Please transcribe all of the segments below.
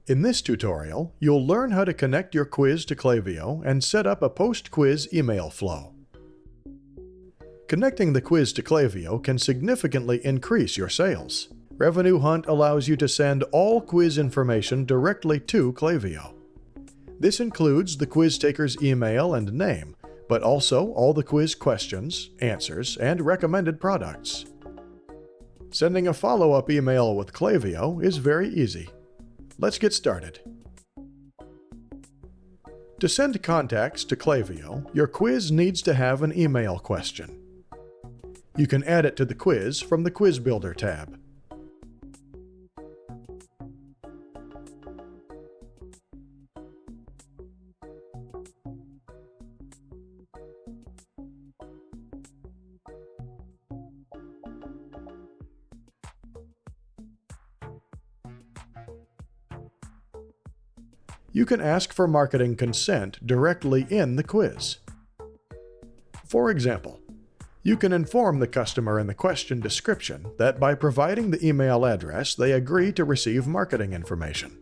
In this tutorial, you'll learn how to connect your quiz to Klaviyo and set up a post-quiz email flow. Connecting the quiz to Klaviyo can significantly increase your sales. RevenueHunt allows you to send all quiz information directly to Klaviyo. This includes the quiz taker's email and name, but also all the quiz questions, answers, and recommended products. Sending a follow-up email with Klaviyo is very easy. Let's get started. To send contacts to Klaviyo, your quiz needs to have an email question. You can add it to the quiz from the Quiz Builder tab. You can ask for marketing consent directly in the quiz. For example, you can inform the customer in the question description that by providing the email address, they agree to receive marketing information.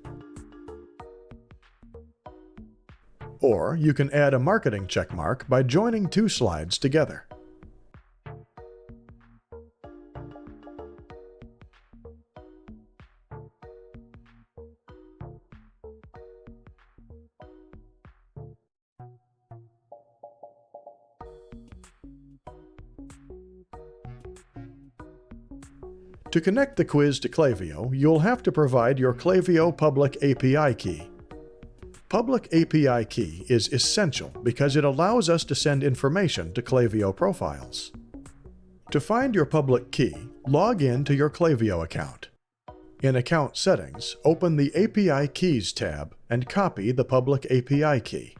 Or you can add a marketing checkmark by joining two slides together. To connect the quiz to Klaviyo, you'll have to provide your Klaviyo public API key. Public API key is essential because it allows us to send information to Klaviyo profiles. To find your public key, log in to your Klaviyo account. In Account Settings, open the API Keys tab and copy the public API key.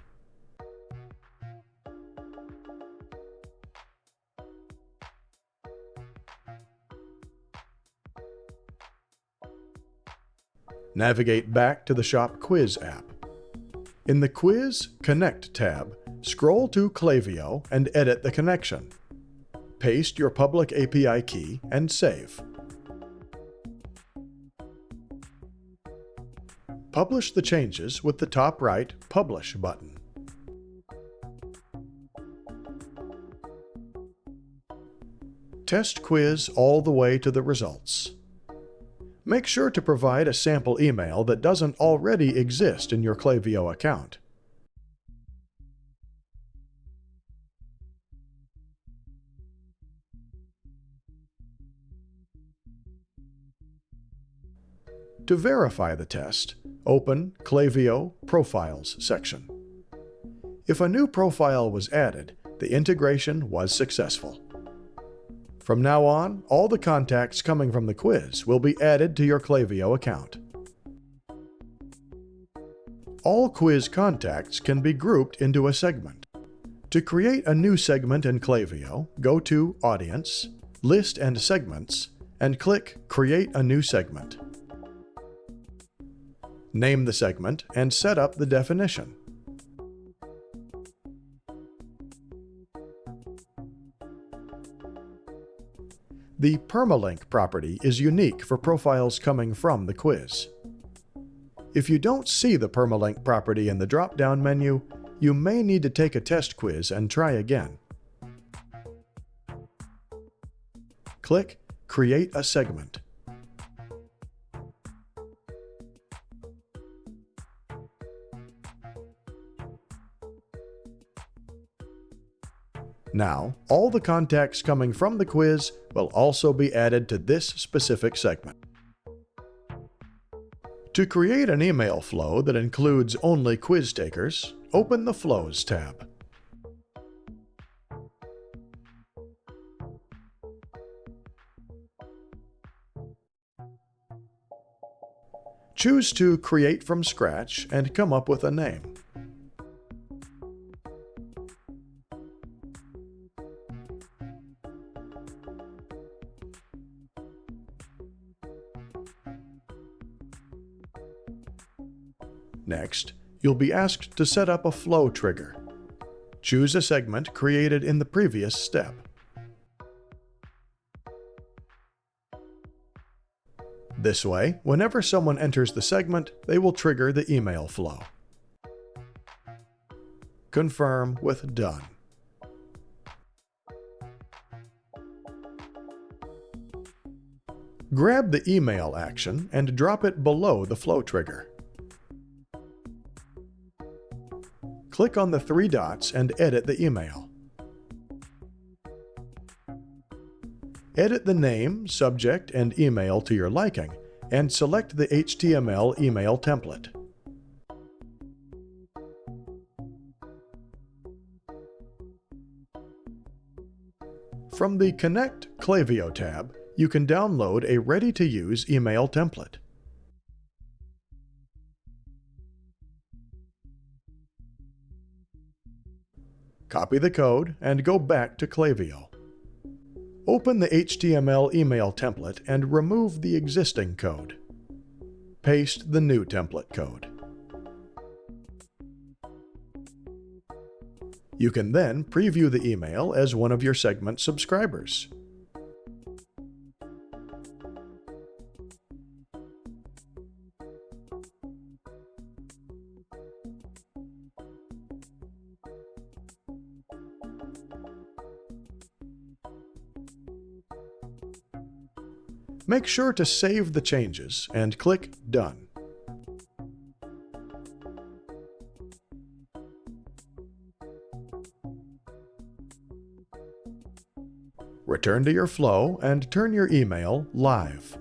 Navigate back to the Shop Quiz app. In the Quiz Connect tab, scroll to Klaviyo and edit the connection. Paste your public API key and save. Publish the changes with the top right Publish button. Test quiz all the way to the results. Make sure to provide a sample email that doesn't already exist in your Klaviyo account. To verify the test, open Klaviyo Profiles section. If a new profile was added, the integration was successful. From now on, all the contacts coming from the quiz will be added to your Klaviyo account. All quiz contacts can be grouped into a segment. To create a new segment in Klaviyo, go to Audience, List and Segments, and click Create a New Segment. Name the segment and set up the definition. The permalink property is unique for profiles coming from the quiz. If you don't see the permalink property in the drop-down menu, you may need to take a test quiz and try again. Click Create a Segment. Now, all the contacts coming from the quiz will also be added to this specific segment. To create an email flow that includes only quiz takers, open the Flows tab. Choose to create from scratch and come up with a name. Next, you'll be asked to set up a flow trigger. Choose a segment created in the previous step. This way, whenever someone enters the segment, they will trigger the email flow. Confirm with Done. Grab the email action and drop it below the flow trigger. Click on the three dots and edit the email. Edit the name, subject, and email to your liking, and select the HTML email template. From the Connect Klaviyo tab, you can download a ready-to-use email template. Copy the code and go back to Klaviyo. Open the HTML email template and remove the existing code. Paste the new template code. You can then preview the email as one of your segment subscribers. Make sure to save the changes and click Done. Return to your flow and turn your email live.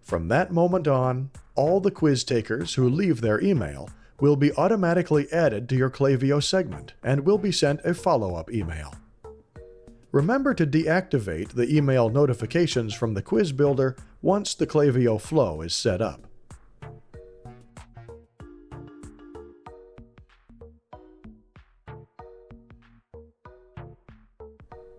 From that moment on, all the quiz takers who leave their email will be automatically added to your Klaviyo segment and will be sent a follow-up email. Remember to deactivate the email notifications from the quiz builder once the Klaviyo flow is set up.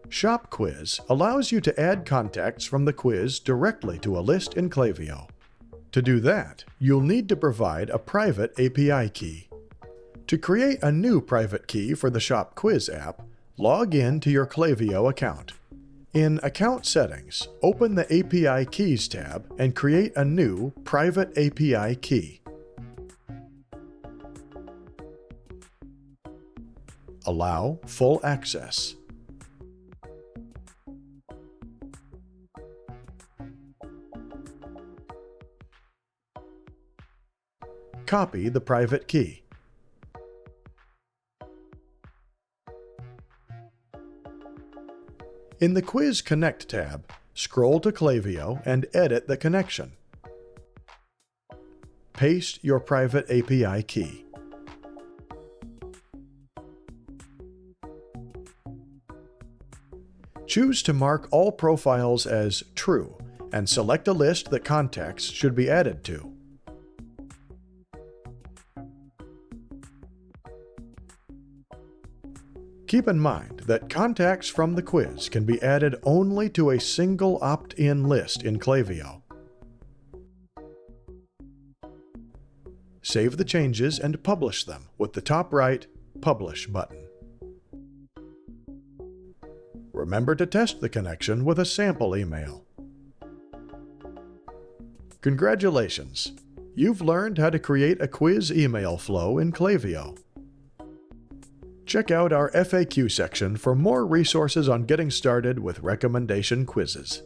Shop Quiz allows you to add contacts from the quiz directly to a list in Klaviyo. To do that, you'll need to provide a private API key. To create a new private key for the Shop Quiz app, log in to your Klaviyo account. In Account Settings, open the API Keys tab and create a new private API key. Allow full access. Copy the private key. In the Quiz Connect tab, scroll to Klaviyo and edit the connection. Paste your private API key. Choose to mark all profiles as true and select a list that contacts should be added to. Keep in mind that contacts from the quiz can be added only to a single opt-in list in Klaviyo. Save the changes and publish them with the top right Publish button. Remember to test the connection with a sample email. Congratulations! You've learned how to create a quiz email flow in Klaviyo. Check out our FAQ section for more resources on getting started with recommendation quizzes.